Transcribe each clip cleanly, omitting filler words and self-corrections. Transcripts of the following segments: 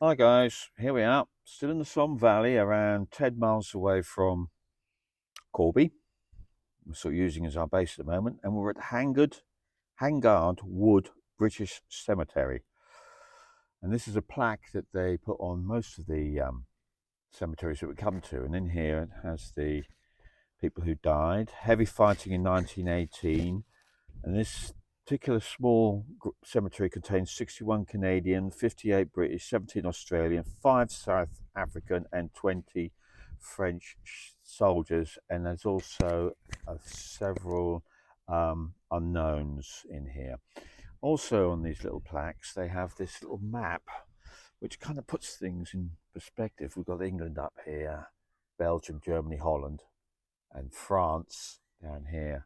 Hi guys, here we are, still in the Somme Valley, around 10 miles away from Corby. We're sort of using as our base at the moment, and we're at Hangard Wood British Cemetery. And this is a plaque that they put on most of the cemeteries that we come to, and in here it has the people who died. Heavy fighting in 1918, and this particular small cemetery contains 61 Canadian, 58 British, 17 Australian, 5 South African and 20 French soldiers, and there's also several unknowns in here. Also on these little plaques they have this little map which kind of puts things in perspective. We've got England up here, Belgium, Germany, Holland, and France down here.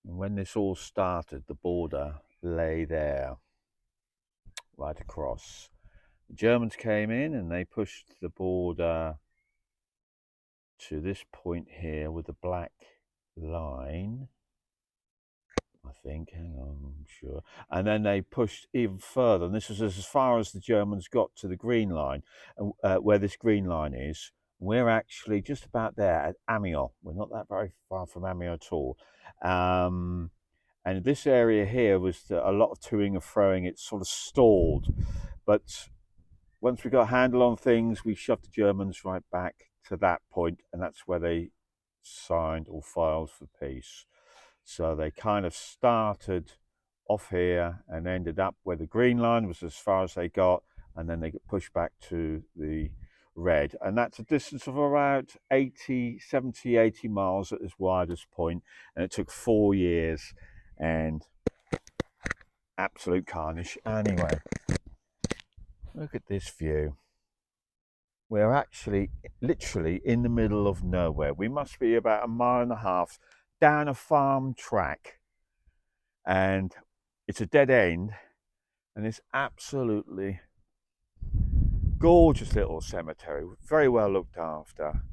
And when this all started, the border lay there, right across. The Germans came in and they pushed the border to this point here with the black line, I think. Hang on, I'm sure. And then they pushed even further, and this was as far as the Germans got to the green line, where this green line is. We're actually just about there at Amiens. We're not that very far from Amiens at all. And this area here was a lot of toing and froing. It sort of stalled, but once we got a handle on things, we shoved the Germans right back to that point, and that's where they signed or filed for peace. So they kind of started off here and ended up where the green line was as far as they got, and then they get pushed back to the red, and that's a distance of about 80 miles at its widest point, and it took 4 years and absolute carnage. Anyway, look at this view. We're actually literally in the middle of nowhere. We must be about 1.5 miles down a farm track, and it's a dead end, and it's absolutely gorgeous little cemetery, very well looked after,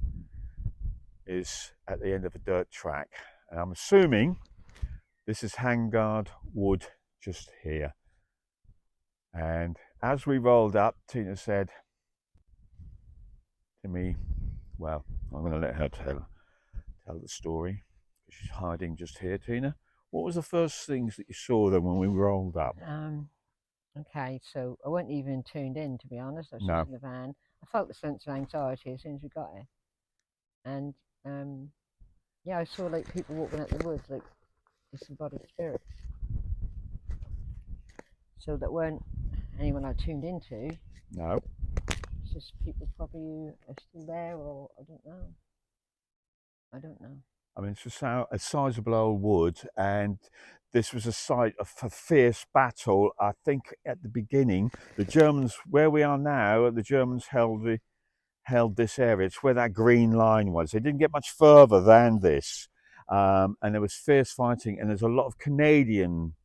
is at the end of a dirt track. And I'm assuming this is Hangard Wood just here. And as we rolled up, Tina said to me, well, I'm going to let her tell the story, because she's hiding just here. Tina, what was the first things that you saw then when we rolled up? Okay, so I wasn't even tuned in, to be honest. I was just No. in the van. I felt the sense of anxiety as soon as we got here. And yeah, I saw like people walking out the woods, like disembodied spirits. So that weren't anyone I tuned into. No. It's just people probably who are still there, or I don't know. I don't know. I mean, it's a sizable old wood, and this was a site of a fierce battle. I think at the beginning, the Germans, where we are now, the Germans held this area. It's where that green line was. They didn't get much further than this, and there was fierce fighting. And there's a lot of Canadian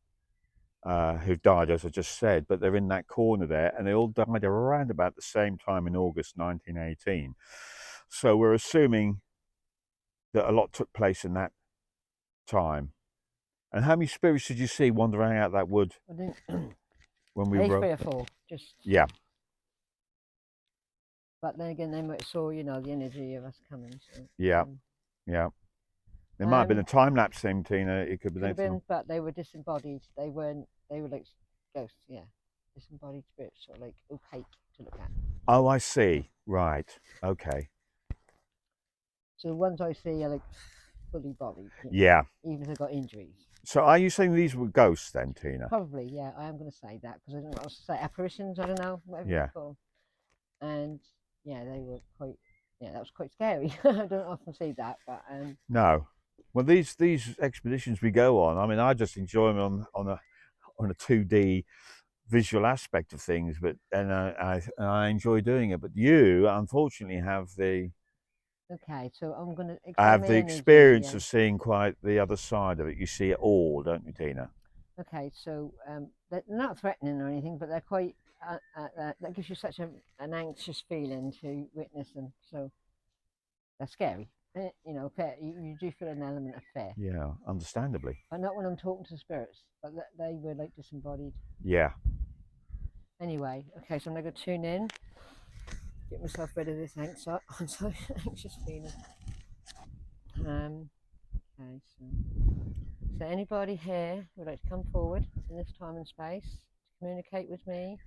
who died, as I just said, but they're in that corner there, and they all died around about the same time in August 1918. So we're assuming that a lot took place in that time. And how many spirits did you see wandering out that wood I think when we maybe were? 3 or 4. Just Yeah, but then again, they might saw the energy of us coming. So yeah, yeah. There might have been um, a time lapse thing, Tina. It could be could have anything. been, but they were disembodied. They weren't. They were like ghosts. Yeah, disembodied spirits, or like opaque to look at. Oh, I see. Right. Okay. So the ones I see are like fully bodied, Yeah. even if they've got injuries. So are you saying these were ghosts then, Tina? Probably, yeah. I am going to say that because I don't know what else to say. Apparitions, I don't know, whatever Yeah. they're called. And yeah, they were quite. Yeah, that was quite scary. I don't often see that, but No. Well, these expeditions we go on, I mean, I just enjoy them on a 2D visual aspect of things, but and I enjoy doing it. But you, unfortunately, okay. So I'm going to extend have my the energy. experience of seeing quite the other side of it. You see it all, don't you, Tina? Okay, so they're not threatening or anything, but they're quite. That gives you such an anxious feeling to witness them. So they're scary. Fear, you do feel an element of fear, Yeah, understandably. but not when I'm talking to spirits. But they were like disembodied. Yeah. Anyway, okay, so I'm gonna go tune in. get myself rid of this anxious feeling. Okay, so anybody here would like to come forward in this time and space to communicate with me?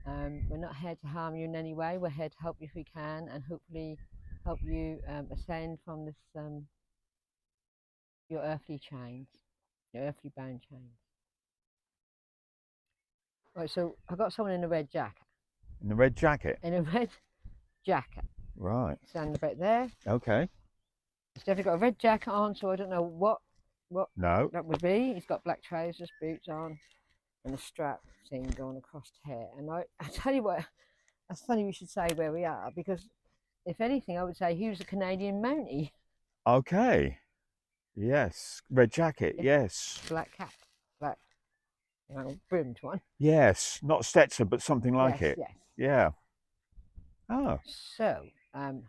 We're not here to harm you in any way. We're here to help you if we can, and hopefully help you ascend from this your earthly chains, your earthly bound chains. Right, so I've got someone in a red jacket. In the red jacket? In a red jacket. Right. Standing about there. Okay. He's definitely got a red jacket on, so I don't know what No. that would be. He's got black trousers, boots on, and a strap thing going across his hair. And I tell you what, that's funny we should say where we are, because if anything, I would say he was a Canadian mountie. Okay. Yes. Red jacket. Yes. Black cap, black, brimmed one. Yes. Not Stetson, but something like it. Yes. Yeah. Oh. So, tune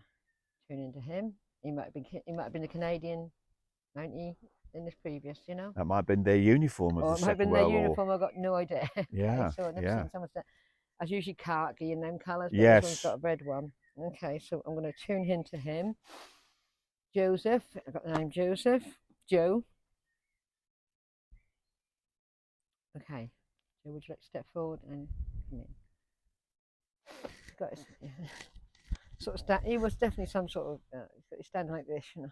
into him. He might have been a Canadian mountie in this previous, you know. That might have been their uniform of Or the it might have Second been their World War. uniform. I've got no idea. Yeah. Okay, so I've never seen someone say. That's usually khaki in them colours. But Yes. This one's got a red one. Okay, so I'm going to tune into him. Joseph. I've got the name Joseph. Joe. Okay. Joe, would you like to step forward and come in? Got his, sort of he was definitely some sort of he's standing like this, you know.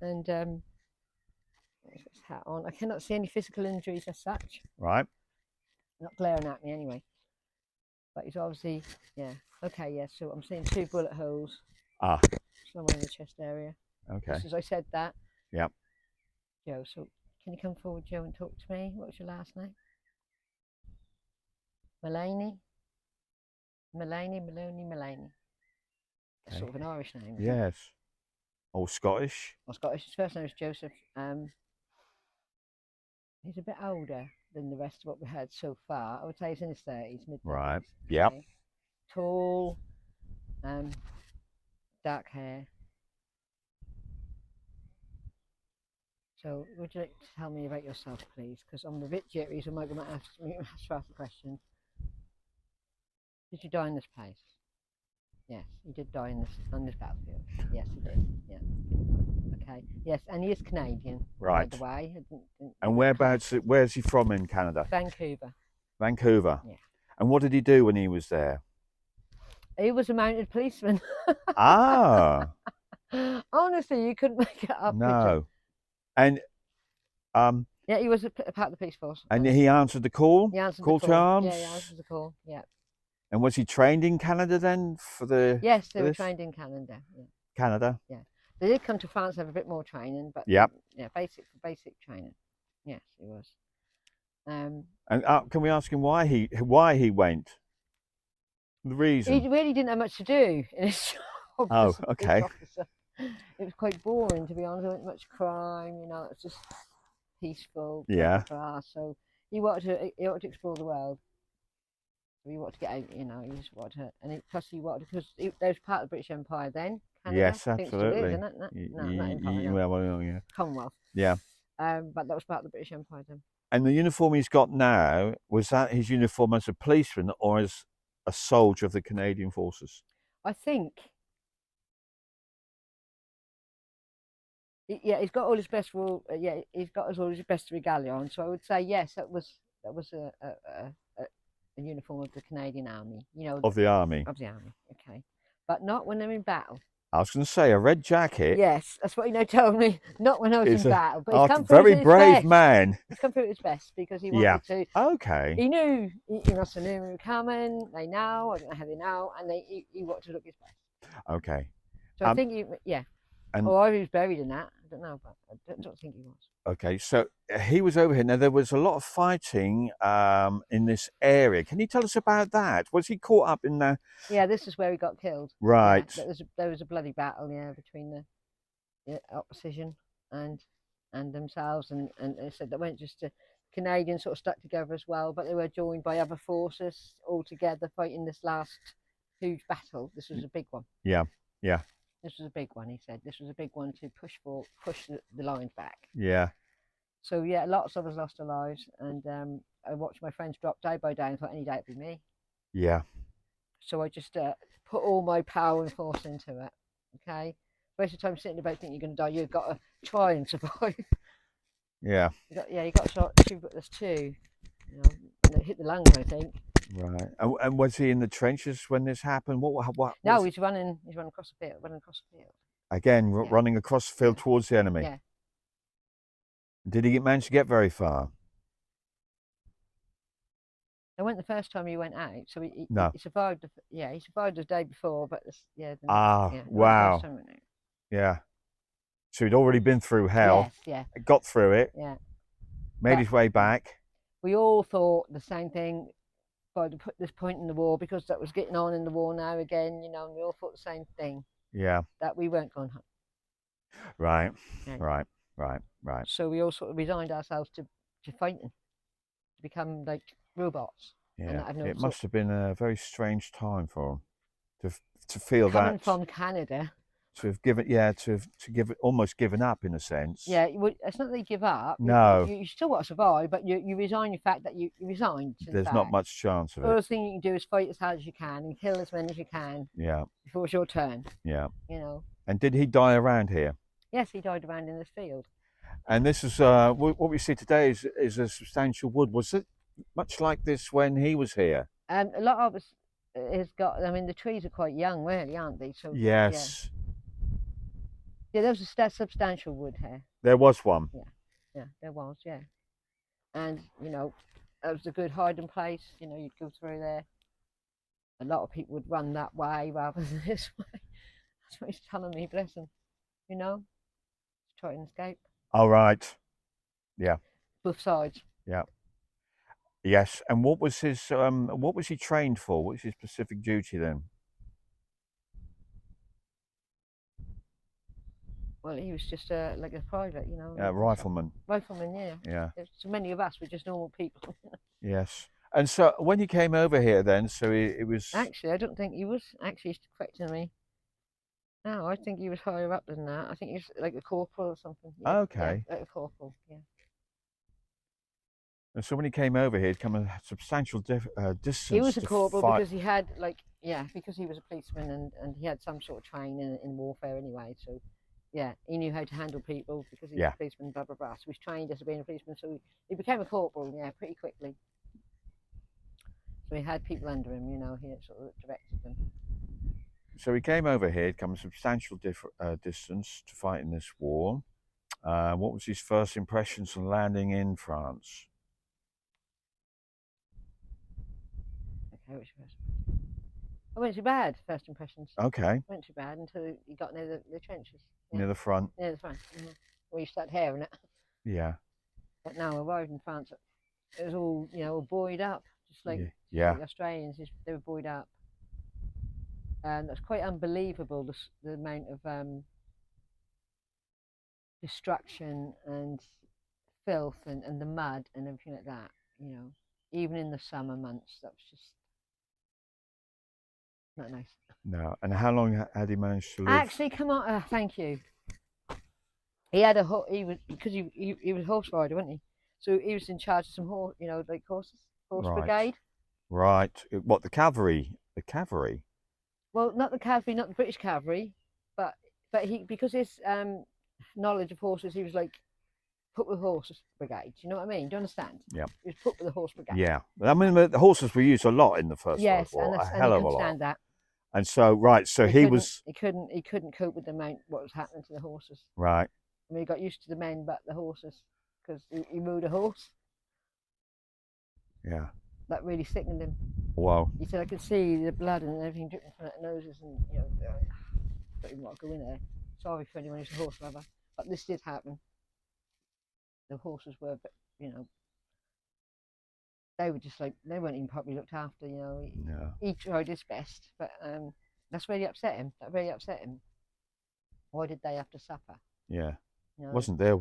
And he's got his hat on. I cannot see any physical injuries as such. Right. Not glaring at me anyway. But he's obviously, yeah. Okay, yeah, so I'm seeing 2 bullet holes. Ah. Somewhere in the chest area. Okay. Just as I said that. Yep. Joe, so can you come forward, Joe, and talk to me? What was your last name? Maloney? Maloney. That's Okay. sort of an Irish name. Yes. Or Scottish. Or Scottish. His first name is Joseph. He's a bit older than the rest of what we had so far. I would say he's in his 30s, mid-30s. Right. Yep. Okay. Tall, dark hair. So, would you like to tell me about yourself, please? Because I'm a bit jittery, so I might have to ask the question. Did you die in this place? Yes, he did die on this battlefield. Yes, he did. Yeah. Okay. Yes, and he is Canadian. Right. By the way. And where's he from in Canada? Vancouver. Vancouver. Yeah. And what did he do when he was there? He was a mounted policeman. Ah. Honestly, you couldn't make it up. No. And yeah, he was a part of the police force. and he answered the call. He answered Call the to call. arms. Yeah, he answered the call. Yeah. And was he trained in Canada then for the? Yes, they for were this? trained in Canada. Yeah. Canada. Yeah. They did come to France to have a bit more training, but Yep. Yeah, basic training. Yes, it was. And can we ask him why he went? The reason. He really didn't have much to do in his job. Oh, as a police okay. officer. It was quite boring, to be honest. There wasn't much crime, you know. It's just peaceful. Yeah. Class. So he wanted to explore the world. So he wanted to get out, you know. He just wanted to, and plus he wanted because they was part of the British Empire then. Canada, Yes, I think it still is, absolutely. isn't it? No, not Empire. No. Well, yeah. Commonwealth. Yeah. But that was part of the British Empire then. And the uniform he's got now, was that his uniform as a policeman or as a soldier of the Canadian Forces? I think. Yeah, he's got all his best he's got all his best regalia on. So I would say yes, that was a uniform of the Canadian Army. You know, Of the army. Of the army. Okay, but not when they're in battle. I was going to say a red jacket. Yes, that's what told me. Not when I was in battle, but he's come very through brave best. man. He's come through his best because he wanted to. Okay. He knew he must have known we were coming. They know. I don't know how they know, and he wanted to look his best. Okay. So I think And he was buried in that. I don't know, but I don't think he was. Okay, so he was over here. Now there was a lot of fighting in this area. Can you tell us about that? Was he caught up in the? Yeah, this is where he got killed. Right. Yeah, there was a bloody battle, between the opposition and themselves, and they said that weren't just the Canadians sort of stuck together as well, but they were joined by other forces all together fighting this last huge battle. This was a big one. Yeah. This was a big one, he said. This was a big one to push the lines back. Yeah. So, yeah, lots of us lost our lives. And I watched my friends drop day by day and thought any day it'd be me. Yeah. So I just put all my power and force into it. Okay. Most of the time, sitting about thinking you're going to die, you've got to try and survive. Yeah. You got to try. There's two. You know, and it hit the lungs, I think. Right. And was he in the trenches when this happened? What No, was he's running. He's running across the field. Running across the field. again Yeah. running across the field towards the enemy? Yeah. Did he manage to get very far? I went the first time he went out, so No. he survived. He survived the day before, but Ah, yeah, wow. the first time he went out. Yeah. So he'd already been through hell. Yes, yeah, Got through it. yeah. Made his way back. We all thought the same thing by this point in the war, because that was getting on in the war now again. You know, and we all thought the same thing. Yeah. That we weren't going home. Right. Yeah. Right. So we all sort of resigned ourselves to fighting, to become like robots. Yeah. And It must have been a very strange time for him to feel coming that. from Canada. To have given, almost given up in a sense. Yeah, it's not that you give up. No. You still want to survive, but you resign your fact that you resigned. There's not much chance of it. The other thing you can do is fight as hard as you can and kill as many as you can. Yeah. Before it's your turn. Yeah. You know. And did he die around here? Yes, he died around in this field. And this is what we see today is a substantial wood. Was it much like this when he was here? And a lot of us has got. I mean, the trees are quite young, really, aren't they? So yes. Yeah, there was a substantial wood here. There was one. Yeah, there was. Yeah, and you know, it was a good hiding place. You know, you'd go through there. A lot of people would run that way rather than this way. That's what he's telling me. Bless him. You know, to try and escape. All right. Yeah. Both sides. Yeah. Yes. And what was his? What was he trained for? What was his specific duty then? Well, he was just like a private, you know. Rifleman. Rifleman, yeah. Yeah. So many of us were just normal people. Yes. And so when he came over here then, so it was... Actually, I don't think he was actually correcting me. No, I think he was higher up than that. I think he was like a corporal or something. Yeah, okay. Yeah, like a corporal, yeah. And so when he came over here, he'd come a substantial distance. He was a corporal because he had because he was a policeman and he had some sort of training in warfare anyway. So yeah, he knew how to handle people because he was a policeman, blah blah blah. So he was trained as being a policeman, so he became a corporal, pretty quickly. So he had people under him, you know, he sort of directed them. So he came over here, he'd come a substantial distance to fight in this war. What was his first impressions on landing in France? Okay, which first? It went too bad, first impressions. Okay. It went too bad until he got near the trenches. Yeah. Near the front? Near the front, where you start hearing it. Yeah. But now arrived in France, it was all, you know, all buoyed up, just like the Australians, they were buoyed up. And that's quite unbelievable, the amount of destruction and filth and the mud and everything like that, you know. Even in the summer months, that was just not nice. No. And how long had he managed to live? Actually, come on, thank you. He had because he was a horse rider, wasn't he? So he was in charge of some horse, you know, like horse brigade. Right. What, the cavalry? The cavalry? Well, not the cavalry, not the British cavalry, but because his knowledge of horses, he was like put with horses brigade. Do you know what I mean? Do you understand? Yeah. He was put with the horse brigade. Yeah. I mean, the horses were used a lot in the First World War. Yes, a hell of a lot. Stand that. And so, so he couldn't cope with the amount what was happening to the horses. Right. I mean, he got used to the men, but the horses, because he rode a horse. Yeah. That really sickened him. Wow. He said, I could see the blood and everything dripping from their noses, and you know, I don't even want to go in there. Sorry for anyone who's a horse lover, but this did happen. The horses were, you know, they were just like, they weren't even properly looked after, you know. He tried his best, but that's really upset him. That really upset him. Why did they have to suffer? Yeah. You know? Wasn't there?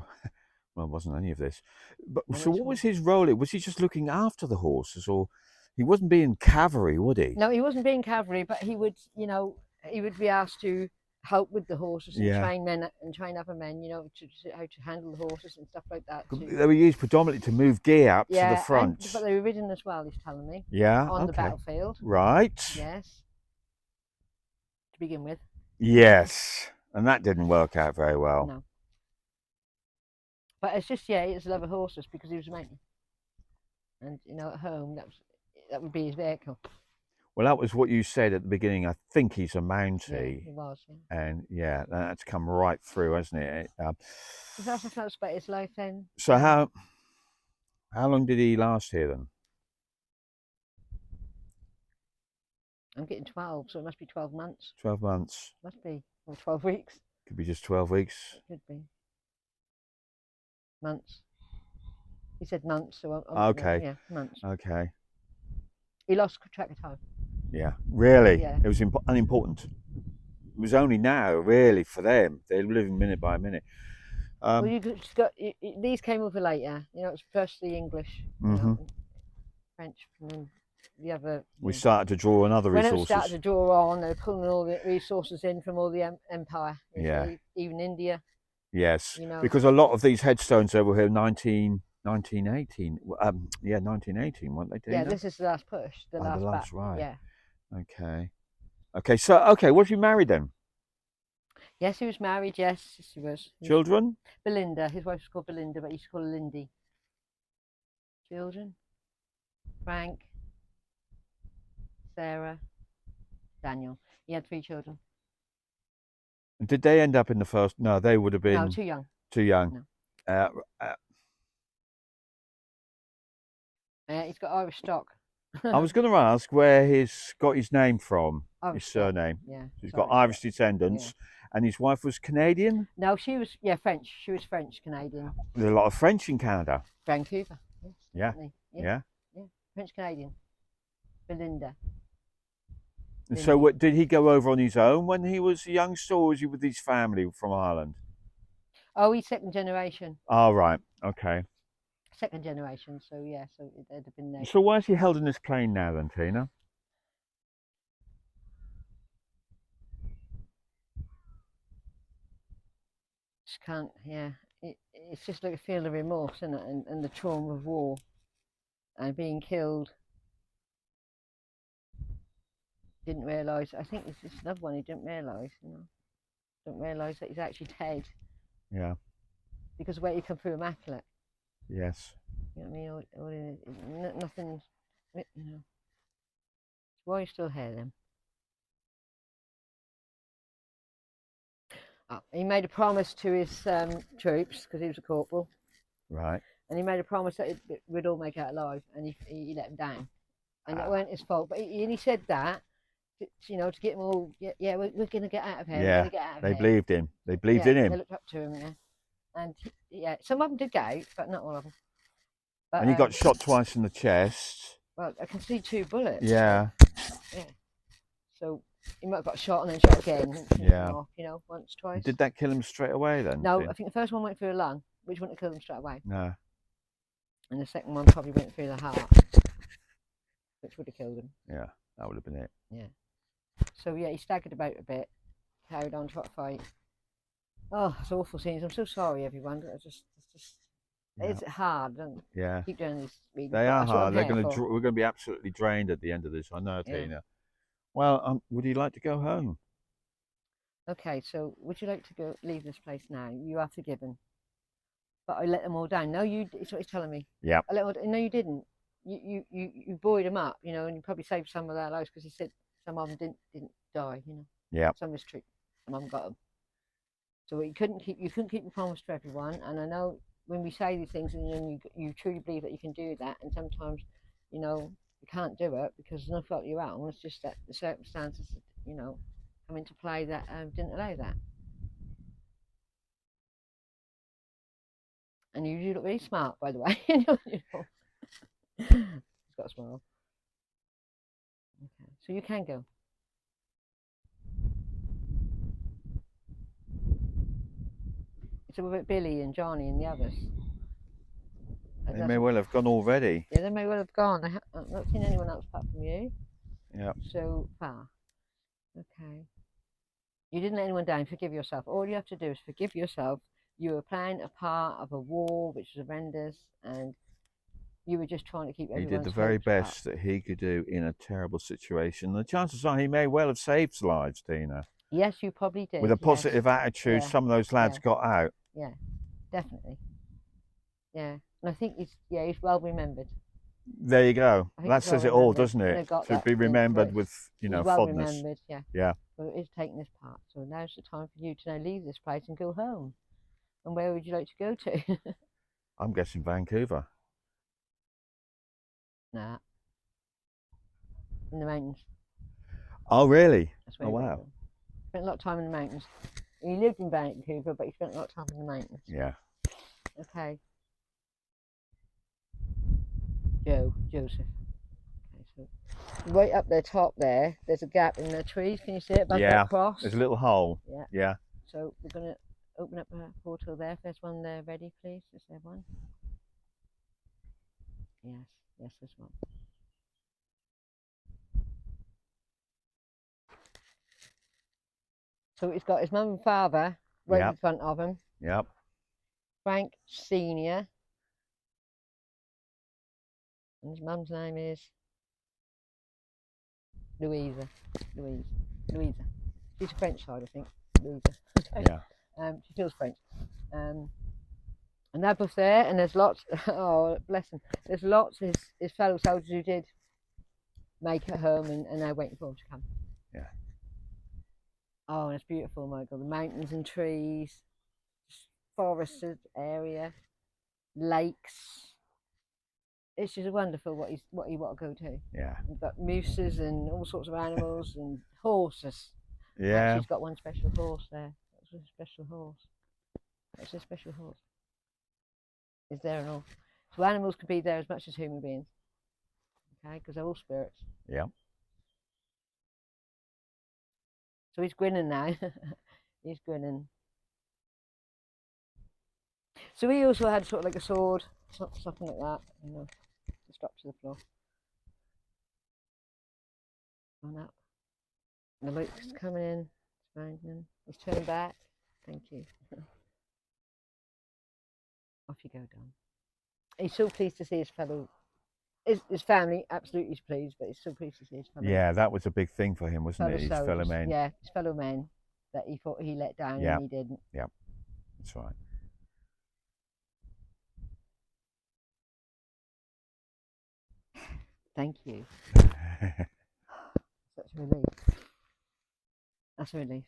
Well, wasn't any of this. But so, what was his role? Was he just looking after the horses, or he wasn't being cavalry, would he? No, he wasn't being cavalry, but he would, you know, he would be asked to help with the horses and train men and train other men, you know, how to handle the horses and stuff like that. They were used predominantly to move gear up to the front. But they were ridden as well, he's telling me. Yeah. On the battlefield. Right. Yes. begin with. Yes, and that didn't work out very well. No. But it's just, yeah, he just love of horses because he was a mountie. And, you know, at home, that would be his vehicle. Well, that was what you said at the beginning. I think he's a Yeah, mountie. he was. Yeah. And yeah, that's come right through, hasn't it? So that's the first about his life then. So how long did he last here then? I'm getting 12, so it must be 12 months. 12 months. Must be. Or 12 weeks. Could be just 12 weeks. It could be. Months. He said months, so Okay. yeah, months. Okay. He lost track of time. Yeah. Really? Yeah. It was unimportant. It was only now, really, for them. They're living minute by minute. Well, you just got these came over later. You know, it was first the English, you know, and French, and then the other. We started to draw on other When resources. it started to draw on, they were pulling all the resources in from all the empire. Yeah. Even India. Yes. You know. Because a lot of these headstones over here, 1918. Yeah, 1918, weren't they? Tina? Yeah, this is the last push. The last last, right. Yeah. Okay. Okay. So, okay, was you married then? Yes, he was married. Yes, he was. Children? Belinda. His wife was called Belinda, but he used to call her Lindy. Children? Frank, Sarah, Daniel. He had 3 children. And did they end up in the first? No, they would have been No, too young. Too young. No. He's got Irish stock. I was going to ask where he's got his name from, Irish his stock. surname. Yeah. He's got Irish descendants, and his wife was Canadian. No, she was French. She was French Canadian. There's a lot of French in Canada. Vancouver. Yes, Yeah. Yeah. French Canadian. Belinda. And so, did he go over on his own when he was a youngster, or was he with his family from Ireland? Oh, he's second generation. Oh, right. Okay. Second generation. So yeah. So they'd have been there. So why is he held in this plane now, then, Tina? Just can't. Yeah. It's just like a feel of remorse, isn't it? And the trauma of war and being killed. Didn't realise. I think it's just another one he didn't realise. You know, don't realise that he's actually dead. Yeah. Because the way he come through immaculate. Yes. You know what I mean? Nothing. You know. Why are you still here then? Oh, he made a promise to his troops because he was a corporal. Right. And he made a promise that we'd all make out alive, and he let them down. And it weren't his fault, but he said that. You know, to get them all, yeah, we're going to get out of here. Yeah, get out of they here. believed him. They believed in him. They looked up to him, yeah. And yeah, some of them did get out, but not all of them. But, And he got shot twice in the chest. Well, I can see 2 bullets. Yeah. Yeah. So he might have got shot and then shot again. Yeah. Off, you know, once, twice. Did that kill him straight away then? No, I think the first one went through the lung, which wouldn't have killed him straight away. No. And the second one probably went through the heart, which would have killed him. Yeah, that would have been it. Yeah. So yeah, he staggered about a bit, carried on to fight. Oh, it's awful scenes. I'm so sorry, everyone. It's hard. Don't keep doing this reading. They are hard. We're going to be absolutely drained at the end of this. I know, Tina. Well, would you like to go home? Okay. So, would you like to leave this place now? You are forgiven. But I let them all down. No, it's what he's telling me. Yeah. No, you didn't. You buoyed them up, you know, and you probably saved some of their lives because he said some of them didn't die, you know. Yeah. Some was true. Some of them got them. So you couldn't keep your promise to everyone. And I know when we say these things, and you truly believe that you can do that, and sometimes, you know, you can't do it because there's no fault your own. It's just that the circumstances, you know, come into play that didn't allow that. And you look really smart, by the way. He's got a smile. Okay, so you can go. It's about Billy and Johnny and the others. They may well have gone already. Yeah, they may well have gone. I've not seen anyone else apart from you. Yeah. So far. Okay. You didn't let anyone down. Forgive yourself. All you have to do is forgive yourself. You were playing a part of a war which was horrendous, and You were just trying to keep He everyone's did the very hopes up. best that he could do in a terrible situation. The chances are he may well have saved lives, Tina. Yes, you probably did. With a yes. positive attitude, Yeah. some of those lads Yeah. got out. Yeah, definitely. Yeah, and I think he's well remembered. There you go. I think That he's well says it all, remembered, doesn't and it? I got To that. be remembered Right. with, He's well fondness. remembered. Yeah. Yeah. But it is taking this part. So now's the time for you to now leave this place and go home. And where would you like to go to? I'm guessing Vancouver. Nah, in the mountains. Oh, really? That's where Oh, you want to wow. go. Spent a lot of time in the mountains. He lived in Vancouver, but he spent a lot of time in the mountains. Yeah. Okay. Joseph. Okay, so right up the top there's a gap in the trees. Can you see it above Yeah. that cross? There's a little hole. Yeah. Yeah. So we're going to open up a portal there. If there's one there ready, please. Is there one? Yes. Yes, there's one. So he's got his mum and father right Yep. in front of him. Yep. Frank Senior. And his mum's name is Louisa. Louisa. She's French side, I think. Louisa. Yeah. She feels French. And they're both there, and there's lots. Oh, bless them. There's lots his fellow soldiers who did make it home, and they're waiting for him to come. Yeah. Oh, and it's beautiful, Michael. The mountains and trees, forested area, lakes. It's just wonderful what you want to go to. Yeah. You've got mooses and all sorts of animals and horses. Yeah. She's got one special horse there. That's a special horse. That's a special horse. Is there and all. So animals could be there as much as human beings. Okay, because they're all spirits. Yeah. So he's grinning now. He's grinning. So he also had sort of like a sword, something like that, just up to the floor. On up. The light's coming in. It's finding. He's turning back. Thank you. Off you go, Don. He's so pleased to see his family. Absolutely pleased, but he's so pleased to see his family. Yeah, that was a big thing for him, wasn't it? His fellow men. Yeah, his fellow men that he thought he let down and he didn't. Yeah, that's right. Thank you. Such a relief. That's a relief.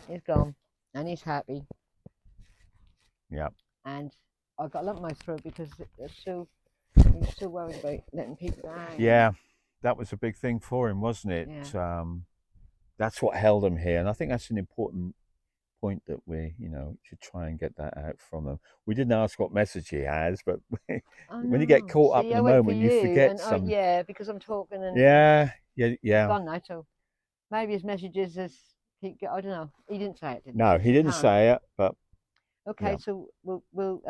He's gone and he's happy. Yeah. And I got a lump in my throat because he was still worried about letting people down. Yeah, that was a big thing for him, wasn't it? Yeah. That's what held him here, and I think that's an important point that we, should try and get that out from them. We didn't ask what message he has, but when you get caught up in the moment, you forget some. Yeah, because I'm talking and Yeah. gone now. So maybe his messages is I don't know. He didn't say it, did he? No, he didn't say it, but. Okay, yeah. So we'll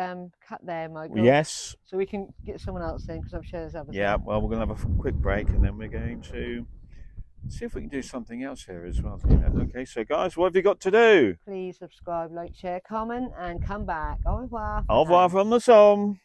cut there, Michael. Yes. So we can get someone else in because I'm sure there's others. Yeah. Well, we're going to have a quick break, and then we're going to see if we can do something else here as well. Okay, so guys, what have you got to do? Please subscribe, like, share, comment, and come back. Au revoir. Au revoir from the Somme.